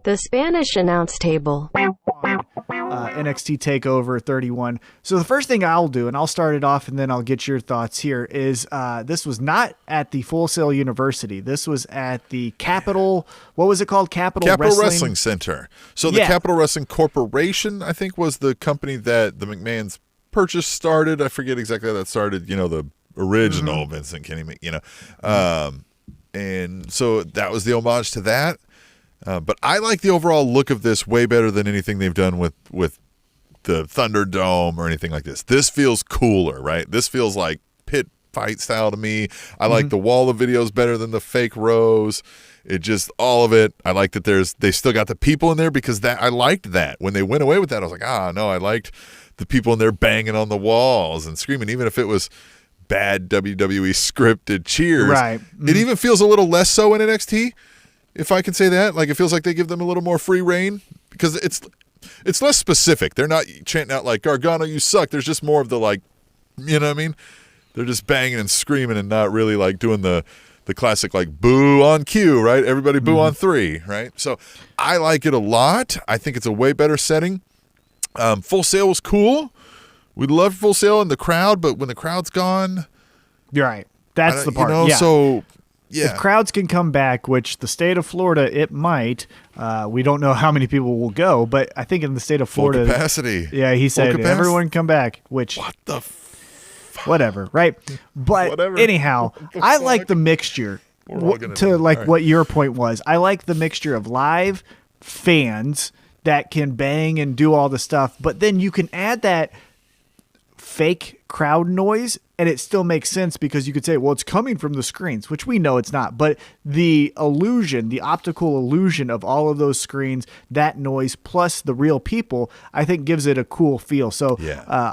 The Spanish announce table. NXT Takeover 31. So the first thing I'll do, and I'll start it off and then I'll get your thoughts here, is this was not at the Full Sail University. This was at the Capital, what was it called? Capital Wrestling Center. So the Capital Wrestling Corporation, I think, was the company that the McMahons purchase started. I forget exactly how that started, the original Vincent Kennedy, and so that was the homage to that. But I like the overall look of this way better than anything they've done with the Thunderdome or anything like this. This feels cooler, right? This feels like pit fight style to me. I like the wall of videos better than the fake rows. It just, all of it. I like that they still got the people in there because I liked that. When they went away with that, I was like, no, I liked the people in there banging on the walls and screaming, even if it was bad WWE scripted cheers. Right. It even feels a little less so in NXT. If I can say that, like it feels like they give them a little more free reign because it's less specific. They're not chanting out like Gargano, you suck. There's just more of the like, you know what I mean? They're just banging and screaming and not really like doing the classic like boo on cue, right? Everybody boo on 3, right? So I like it a lot. I think it's a way better setting. Full Sail was cool. We loved Full Sail in the crowd, but when the crowd's gone, you're right. That's the part. So. Yeah. If crowds can come back, which the state of Florida, it might. We don't know how many people will go, but I think in the state of Florida. Full capacity. Yeah, he said everyone come back, which. What the whatever, right? But whatever. Anyhow, I like the mixture. What your point was. I like the mixture of live fans that can bang and do all the stuff, but then you can add that fake crowd noise and it still makes sense because you could say, well, it's coming from the screens, which we know it's not, but the illusion, the optical illusion of all of those screens, that noise plus the real people, I think gives it a cool feel. So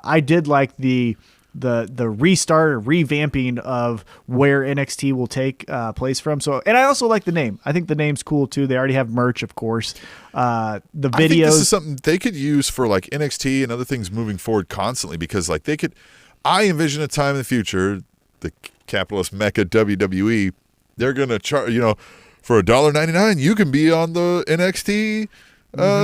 I did like the restart or revamping of where NXT will take place from. So, and I also like the name. I think the name's cool too. They already have merch, of course. The videos. I think this is something they could use for like NXT and other things moving forward constantly because like they could. I envision a time in the future, the capitalist mecca WWE, they're gonna charge for $1.99 you can be on the NXT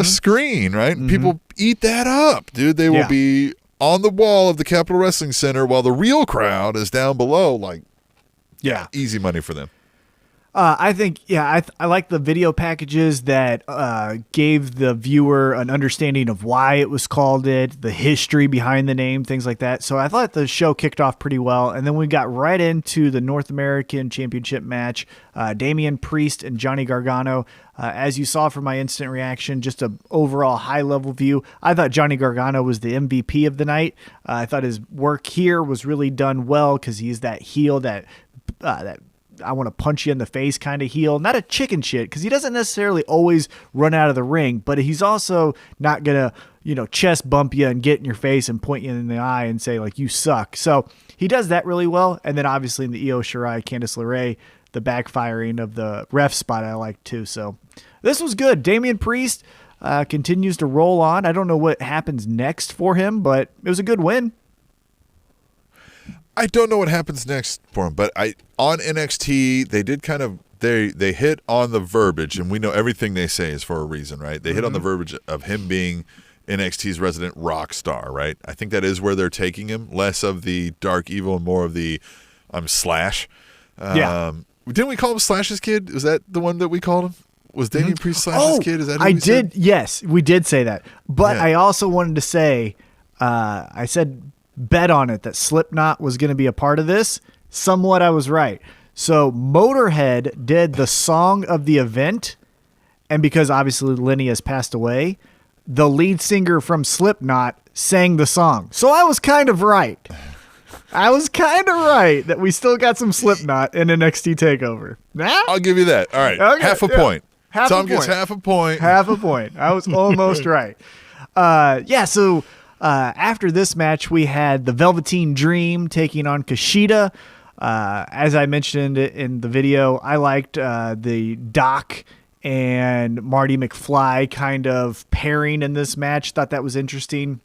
screen, right? And people eat that up, dude. They will be on the wall of the Capitol Wrestling Center while the real crowd is down below. Like, easy money for them. I think, I like the video packages that gave the viewer an understanding of why it was called it, the history behind the name, things like that. So I thought the show kicked off pretty well. And then we got right into the North American Championship match, Damian Priest and Johnny Gargano. As you saw from my instant reaction, just an overall high-level view, I thought Johnny Gargano was the MVP of the night. I thought his work here was really done well because he's that heel that I want to punch you in the face kind of heel. Not a chicken shit because he doesn't necessarily always run out of the ring, but he's also not going to, chest bump you and get in your face and point you in the eye and say, like, you suck. So he does that really well. And then obviously in the Io Shirai, Candice LeRae, the backfiring of the ref spot I like too. So this was good. Damian Priest continues to roll on. I don't know what happens next for him, but it was a good win. I don't know what happens next for him, but on NXT they did kind of they hit on the verbiage, and we know everything they say is for a reason, right? They hit on the verbiage of him being NXT's resident rock star, right? I think that is where they're taking him, less of the dark evil and more of the Slash. Didn't we call him Slash's kid? Was that the one that we called him? Was Damian Priest Slash's kid? Is that who we said? Yes, we did say that. But I also wanted to say, I said bet on it that Slipknot was going to be a part of this. Somewhat I was right. So Motorhead did the song of the event, and because obviously Lenny has passed away, the lead singer from Slipknot sang the song. So I was kind of right. That we still got some Slipknot in NXT TakeOver. I'll give you that. All right. Okay, half a point. Tom gets half a point. Half a point. I was almost right. So after this match, we had the Velveteen Dream taking on Kushida. As I mentioned in the video, I liked the Doc and Marty McFly kind of pairing in this match. Thought that was interesting.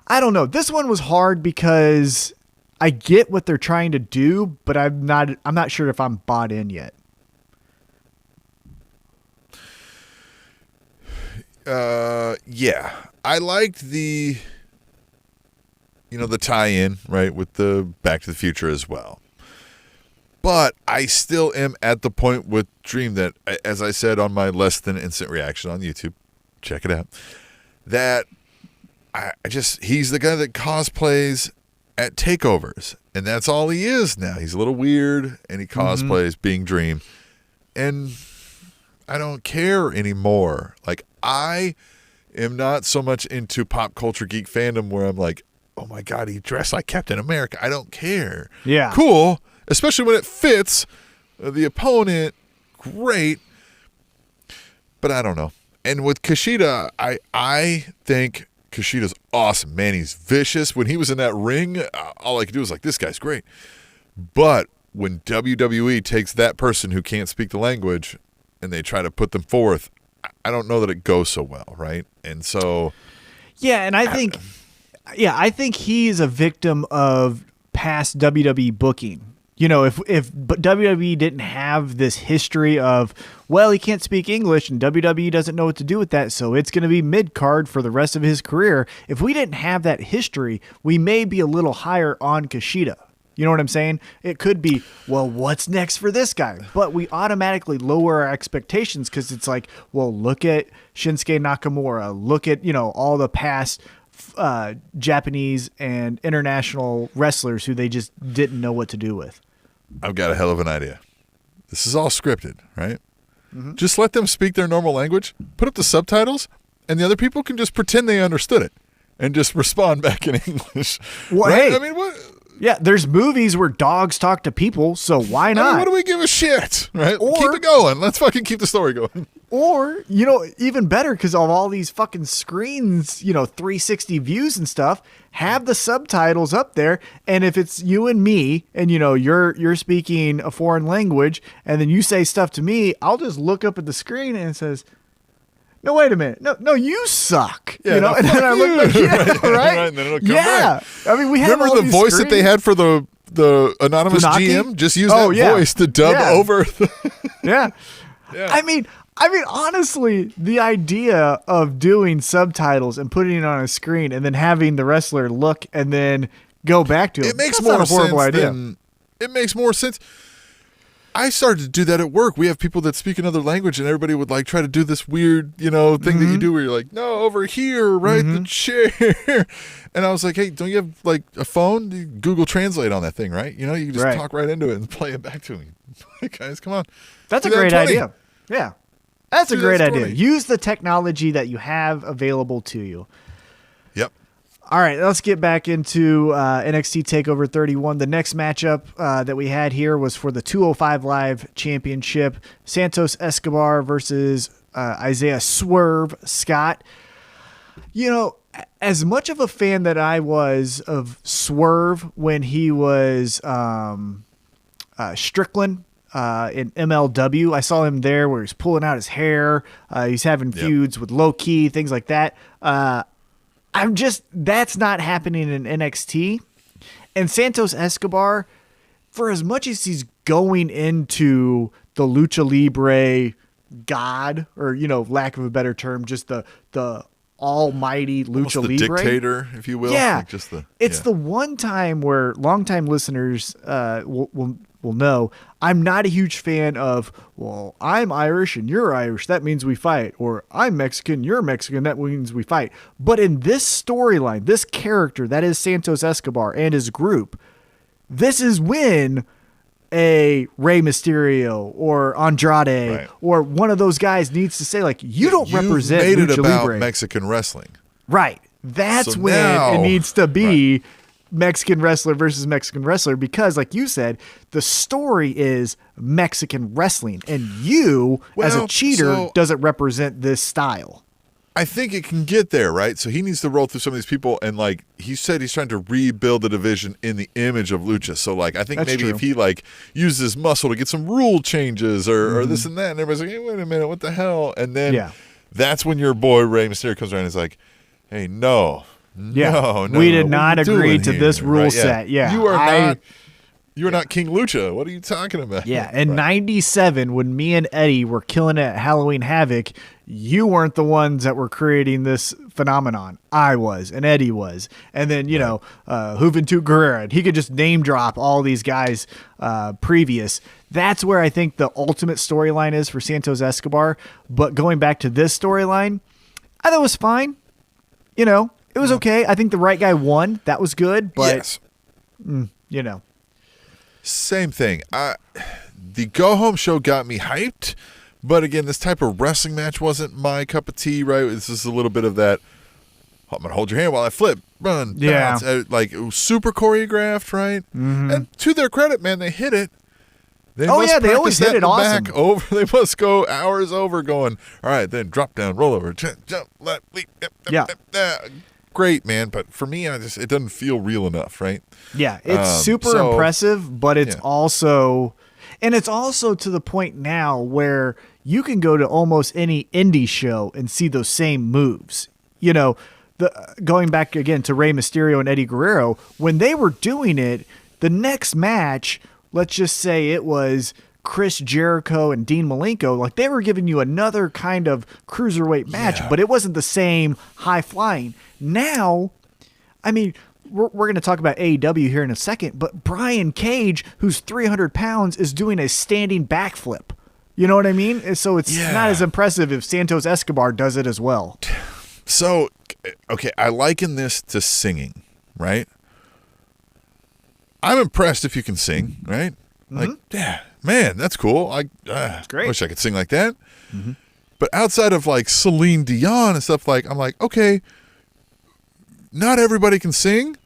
I don't know. This one was hard because I get what they're trying to do, but I'm not sure if I'm bought in yet. Yeah. I liked the tie-in, right, with the Back to the Future as well. But I still am at the point with Dream that, as I said on my less than instant reaction on YouTube, check it out, that he's the guy that cosplays at takeovers, and that's all he is now. He's a little weird, and he cosplays being Dream, and I don't care anymore. Like, I am not so much into pop culture geek fandom where I'm like, oh my God, he dressed like Captain America. I don't care. Yeah. Cool. Especially when it fits the opponent. Great. But I don't know. And with Kushida, I think Kushida's awesome. Man, he's vicious. When he was in that ring, all I could do was like, this guy's great. But when WWE takes that person who can't speak the language and they try to put them forth, I don't know that it goes so well, right? And so... Yeah, and I think he's a victim of past WWE booking. You know, if WWE didn't have this history of, well, he can't speak English and WWE doesn't know what to do with that, so it's going to be mid-card for the rest of his career. If we didn't have that history, we may be a little higher on Kushida. You know what I'm saying? It could be, well, what's next for this guy? But we automatically lower our expectations because it's like, well, look at Shinsuke Nakamura. Look at, all the past Japanese and international wrestlers who they just didn't know what to do with. I've got a hell of an idea. This is all scripted, right? Mm-hmm. Just let them speak their normal language, put up the subtitles, and the other people can just pretend they understood it and just respond back in English. Well, right? Hey, I mean, what? Yeah, there's movies where dogs talk to people, so why not? I mean, what do we give a shit, right? Or, keep it going. Let's fucking keep the story going. Or, even better, because of all these fucking screens, 360 views and stuff, have the subtitles up there, and if it's you and me, and, you're speaking a foreign language, and then you say stuff to me, I'll just look up at the screen and it says... No, wait a minute. No, you suck. Yeah, and then I look like, yeah, right? Right, and then it'll come back. I mean, we have Remember the voice that they had for the anonymous Funaki? GM? Just use that voice to dub over. Yeah. Yeah. I mean, honestly, the idea of doing subtitles and putting it on a screen and then having the wrestler look and then go back to it makes that's more not a horrible sense idea. It makes more sense. I started to do that at work. We have people that speak another language, and everybody would try to do this weird, thing that you do where you're like, no, over here, right, the chair. And I was like, hey, don't you have a phone? You Google Translate on that thing, right? You can just talk right into it and play it back to me. Guys, come on. That's a great idea. Yeah, that's a great idea. Use the technology that you have available to you. Yep. All right, let's get back into NXT Takeover 31. The next matchup that we had here was for the 205 Live Championship. Santos Escobar versus Isaiah Swerve Scott. As much of a fan that I was of Swerve when he was Strickland in MLW, I saw him there where he's pulling out his hair. He's having feuds with Low Key, things like that. That's not happening in NXT. And Santos Escobar, for as much as he's going into the Lucha Libre god, or, lack of a better term, just the almighty Lucha Libre. Dictator, if you will. Yeah. It's the one time where longtime listeners will know I'm not a huge fan of, well, I'm Irish and you're Irish, that means we fight. Or I'm Mexican, you're Mexican, that means we fight. But in this storyline, this character that is Santos Escobar and his group, this is when a Rey Mysterio or Andrade or one of those guys needs to say, you don't represent made Lucha it about Libre. Mexican wrestling. Right. That's so when now, it needs to be Mexican wrestler versus Mexican wrestler, because like you said, the story is Mexican wrestling, and you as a cheater doesn't represent this style. I think it can get there, right? So he needs to roll through some of these people, and he said he's trying to rebuild the division in the image of Lucha. So I think That's maybe true. if he uses his muscle to get some rule changes or this and that, and everybody's like, hey, wait a minute, what the hell? And then that's when your boy Rey Mysterio comes around and is like, hey, no, we did not agree to this rule set. Yeah, you are not. You're not King Lucha. What are you talking about? Yeah, in '97, when me and Eddie were killing it at Halloween Havoc, you weren't the ones that were creating this phenomenon. I was, and Eddie was. And then, Juventud Guerrera, and he could just name drop all these guys previous. That's where I think the ultimate storyline is for Santos Escobar. But going back to this storyline, I thought it was fine. It was okay. I think the right guy won. That was good. But, yes. Same thing. The go-home show got me hyped, but again, this type of wrestling match wasn't my cup of tea, right? This is a little bit of that, I'm going to hold your hand while I flip, run, bounce. Like, it was super choreographed, right? Mm-hmm. And to their credit, man, they hit it. They always hit it awesome. They must go hours over going, all right, then drop down, roll over, jump, left, leap, great, man, but for me, it doesn't feel real enough, right? Yeah, it's super impressive, but it's also to the point now where you can go to almost any indie show and see those same moves. Going back again to Rey Mysterio and Eddie Guerrero, when they were doing it, the next match, let's just say it was Chris Jericho and Dean Malenko, like they were giving you another kind of cruiserweight match, but it wasn't the same high flying. Now, I mean, we're going to talk about AEW here in a second, but Brian Cage, who's 300 pounds, is doing a standing backflip. You know what I mean? And so it's not as impressive if Santos Escobar does it as well. So, okay, I liken this to singing, right? I'm impressed if you can sing, right? Mm-hmm. Like, yeah, man, that's cool. That's great. Wish I could sing like that. Mm-hmm. But outside of like Celine Dion and stuff, I'm like, okay, not everybody can sing,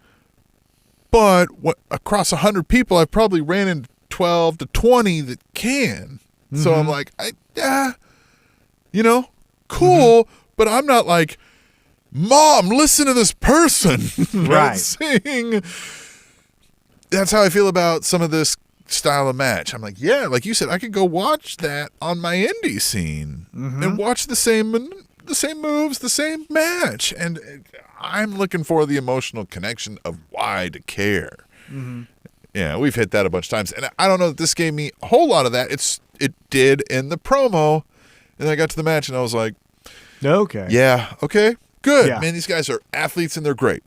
but across 100 people, I've probably ran into 12 to 20 that can. Mm-hmm. So I'm like, cool, but I'm not like, Mom, listen to this person. Right. Sing. That's how I feel about some of this style of match. I'm like, yeah, like you said, I could go watch that on my indie scene and watch the same moves, the same match. And I'm looking for the emotional connection of why to care. Mm-hmm. Yeah, we've hit that a bunch of times. And I don't know that this gave me a whole lot of that. It did in the promo. And then I got to the match and I was like, okay. Yeah, okay, good. Yeah. Man, these guys are athletes and they're great.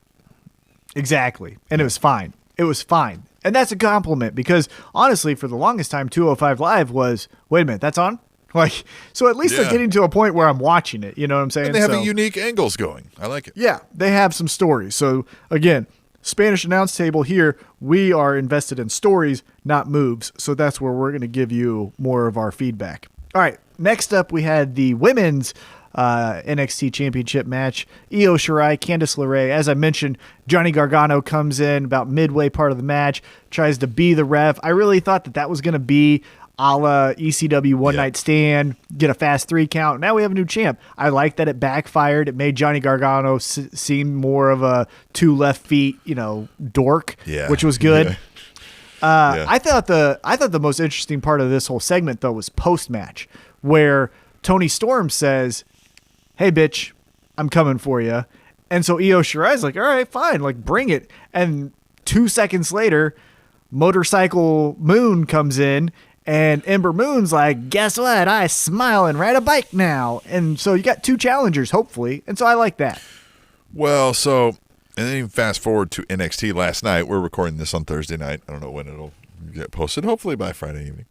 Exactly. And it was fine. It was fine. And that's a compliment because honestly, for the longest time, 205 Live was, wait a minute, that's on? Like, so at least they're getting to a point where I'm watching it. You know what I'm saying? And they have unique angles going. I like it. Yeah, they have some stories. So again, Spanish announce table here, we are invested in stories, not moves. So that's where we're going to give you more of our feedback. All right, next up we had the women's NXT Championship match. Io Shirai, Candice LeRae. As I mentioned, Johnny Gargano comes in about midway part of the match, tries to be the ref. I really thought that was going to be a la ECW One Night Stand, get a fast 3 count. Now we have a new champ. I like that it backfired. It made Johnny Gargano seem more of a 2 left feet, dork, which was good. Yeah. I thought the most interesting part of this whole segment though was post match, where Tony Storm says, "Hey bitch, I'm coming for you," and so Io Shirai's like, "All right, fine, like bring it." And 2 seconds later, Motorcycle Moon comes in. And Ember Moon's like, guess what? I smile and ride a bike now. And so you got 2 challengers, hopefully. And so I like that. Well, and then fast forward to NXT last night. We're recording this on Thursday night. I don't know when it'll get posted. Hopefully by Friday evening.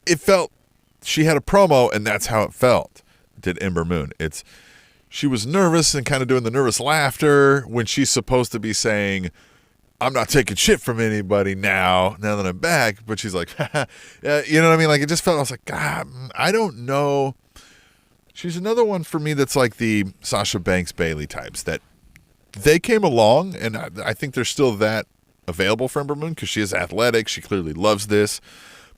It felt, she had a promo, and that's how it felt, did Ember Moon. She was nervous and kind of doing the nervous laughter when she's supposed to be saying, I'm not taking shit from anybody now that I'm back. But she's like, you know what I mean? Like, it just felt, I was like, God, I don't know. She's another one for me that's like the Sasha Banks Bailey types that they came along, and I think there's still that available for Ember Moon because she is athletic. She clearly loves this.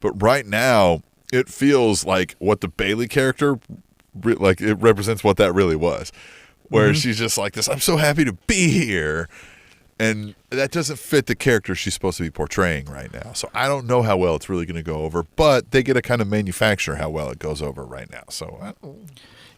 But right now, it feels like what the Bailey character, like it represents what that really was. Where she's just like this, I'm so happy to be here. And that doesn't fit the character she's supposed to be portraying right now. So I don't know how well it's really going to go over, but they get to kind of manufacture how well it goes over right now. So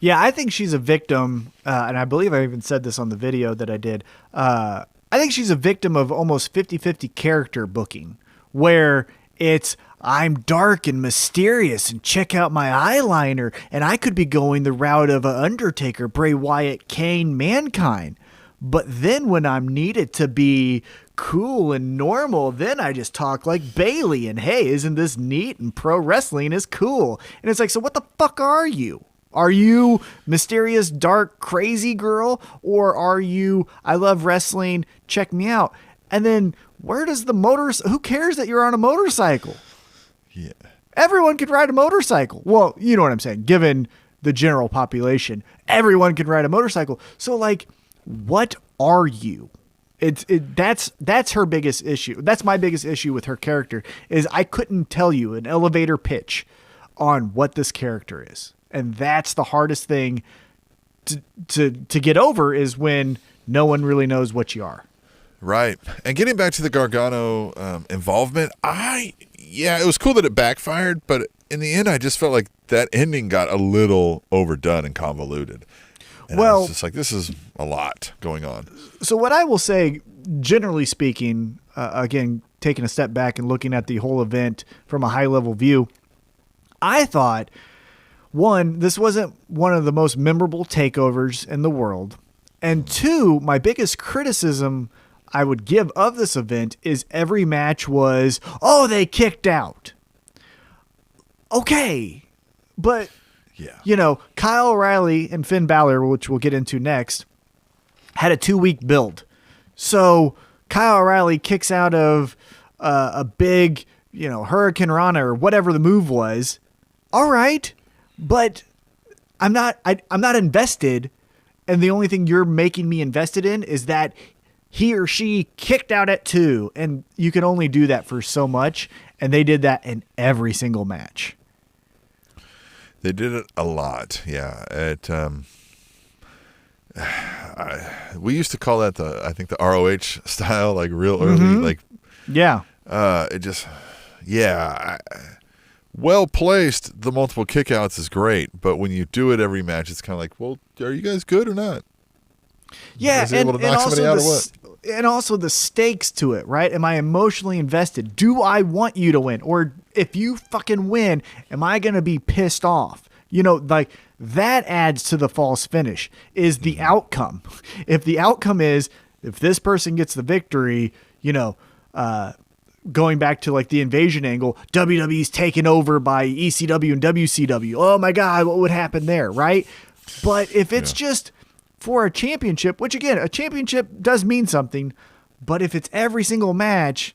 I think she's a victim, and I believe I even said this on the video that I did. I I think she's a victim of almost 50-50 character booking, where it's, I'm dark and mysterious and check out my eyeliner, and I could be going the route of a Undertaker, Bray Wyatt, Kane, Mankind. But then when I'm needed to be cool and normal, then I just talk like Bailey, and hey, isn't this neat? And pro wrestling is cool. And it's like, so what the fuck are you? Are you mysterious, dark, crazy girl? Or are you, I love wrestling, check me out? And then where does who cares that you're on a motorcycle? Yeah. Everyone could ride a motorcycle. Well, you know what I'm saying. Given the general population, everyone could ride a motorcycle. So like, what are you? That's her biggest issue. That's my biggest issue with her character, is I couldn't tell you an elevator pitch on what this character is. And that's the hardest thing to get over, is when no one really knows what you are. Right. And getting back to the Gargano involvement, it was cool that it backfired, but in the end, I just felt like that ending got a little overdone and convoluted. And I was just like, this is a lot going on. So what I will say, generally speaking, again, taking a step back and looking at the whole event from a high-level view, I thought, one, this wasn't one of the most memorable takeovers in the world. And two, my biggest criticism I would give of this event is every match was, oh, they kicked out. Okay. But, Kyle O'Reilly and Finn Balor, which we'll get into next, had a 2-week build. So Kyle O'Reilly kicks out of a big, Hurricane Rana or whatever the move was. All right. But I'm not invested. And the only thing you're making me invested in is that he or she kicked out at 2, and you can only do that for so much. And they did that in every single match. They did it a lot. Yeah. We used to call that the ROH style, like real early, well placed. The multiple kickouts is great, but when you do it every match, it's kind of like, well, are you guys good or not? Yeah, and also the stakes to it, right? Am I emotionally invested? Do I want you to win? Or if you fucking win, am I going to be pissed off? Like that adds to the false finish, is the outcome. If the outcome is, if this person gets the victory, going back to like the invasion angle, WWE's taken over by ECW and WCW. Oh my God, what would happen there, right? But if it's just for a championship, which again, a championship does mean something, but if it's every single match,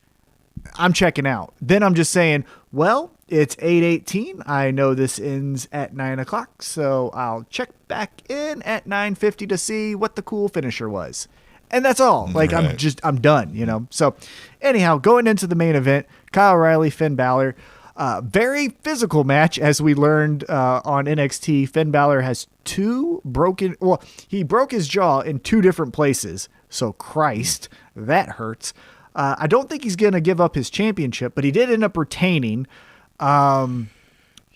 I'm checking out. Then I'm just saying, well, it's 8:18. I know this ends at 9 o'clock, so I'll check back in at 9:50 to see what the cool finisher was. And that's all. Like, right. I'm done, So anyhow, going into the main event, Kyle O'Reilly, Finn Balor, very physical match, as we learned on NXT. Finn Balor has he broke his jaw in 2 different places. So Christ, that hurts. I don't think he's going to give up his championship, but he did end up retaining. Yeah,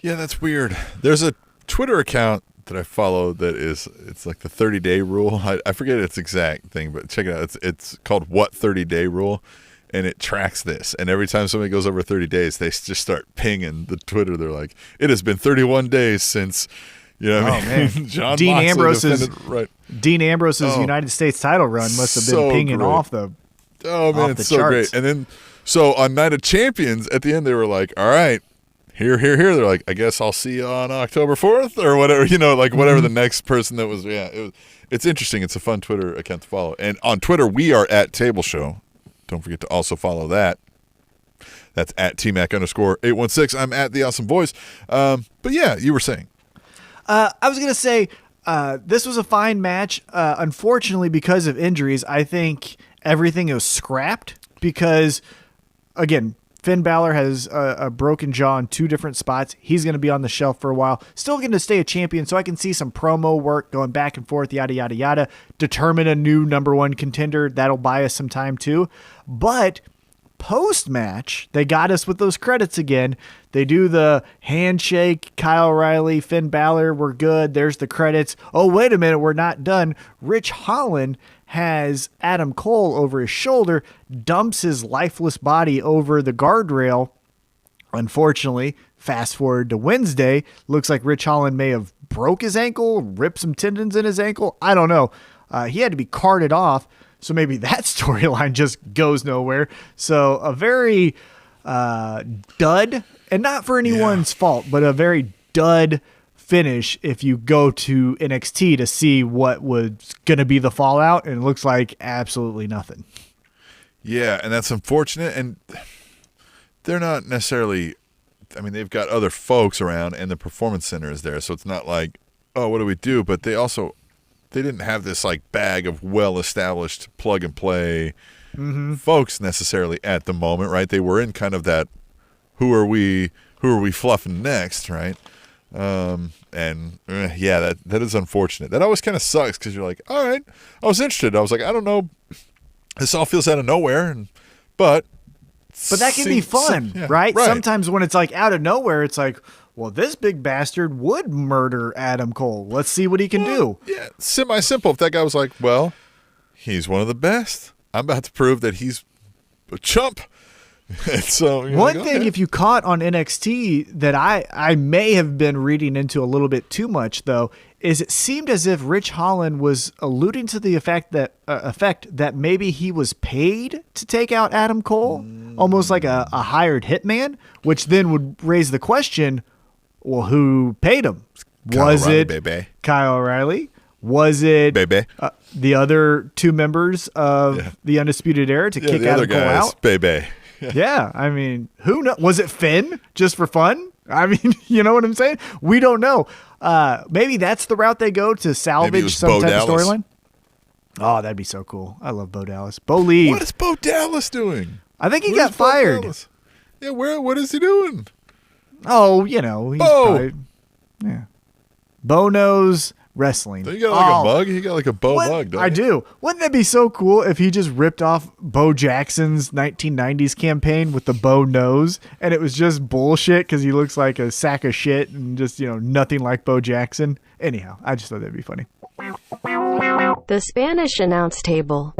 that's weird. There's a Twitter account that I follow that it's like the 30-day rule. I forget its exact thing, but check it out. It's called What 30-Day Rule, and it tracks this. And every time somebody goes over 30 days, they just start pinging the Twitter. They're like, it has been 31 days since, man. John Dean Moxley Ambrose's right. Dean Ambrose's United States title run must have been pinging great. off the Oh man, it's so charts. great. And then so on Night of Champions at the end they were like, all right, here. They're like, I guess I'll see you on October 4th or whatever, whatever the next person that was. Yeah, it's interesting. It's a fun Twitter account to follow. And on Twitter, we are at Table Show. Don't forget to also follow that. That's at TMac_816. I'm at The Awesome Voice. But yeah, you were saying. I was going to say this was a fine match. Unfortunately, because of injuries, I think everything was scrapped because, again, Finn Balor has a broken jaw in 2 different spots. He's going to be on the shelf for a while. Still going to stay a champion, so I can see some promo work going back and forth, yada, yada, yada. Determine a new number 1 contender. That'll buy us some time, too. But post-match, they got us with those credits again. They do the handshake, Kyle O'Reilly, Finn Balor, we're good. There's the credits. Oh, wait a minute, we're not done. Rich Holland has Adam Cole over his shoulder, dumps his lifeless body over the guardrail. Unfortunately, fast forward to Wednesday, looks like Rich Holland may have broke his ankle, ripped some tendons in his ankle. I don't know. He had to be carted off, so maybe that storyline just goes nowhere. So a very dud, and not for anyone's fault, but a very dud finish if you go to NXT to see what was going to be the fallout, and it looks like absolutely nothing. Yeah, and that's unfortunate, and they're not necessarily, I mean, they've got other folks around, and the Performance Center is there, so it's not like, oh, what do we do? But they didn't have this like bag of well-established plug-and-play folks necessarily at the moment, right? They were in kind of that, who are we fluffing next, right? That is unfortunate. That always kind of sucks because you're like, all right, I was interested. I was like, I don't know, this all feels out of nowhere, but that can be fun, right? Sometimes when it's like out of nowhere, it's like, well, this big bastard would murder Adam Cole. Let's see what he can do. Yeah, semi-simple. If that guy was like, well, he's one of the best, I'm about to prove that he's a chump. And so one thing, if you caught on NXT that I may have been reading into a little bit too much, though, is it seemed as if Rich Holland was alluding to the effect that maybe he was paid to take out Adam Cole, almost like a hired hitman, which then would raise the question, well, who paid him? Was it Kyle O'Reilly? Was it the other two members of the Undisputed Era to kick Adam Cole out? Yeah, I mean, who knows? Was it Finn just for fun? I mean, you know what I'm saying? We don't know. Maybe that's the route they go to salvage some type of storyline. Oh, that'd be so cool. I love Bo Dallas. Bo Lee. What is Bo Dallas doing? I think he got fired. Yeah, what is he doing? Oh, he's probably, Bo knows wrestling. You got like a mug? You got like a Bo mug, don't you? I do. Wouldn't that be so cool if he just ripped off Bo Jackson's 1990s campaign with the Bo nose, and it was just bullshit because he looks like a sack of shit and just, nothing like Bo Jackson? Anyhow, I just thought that'd be funny. The Spanish announce table.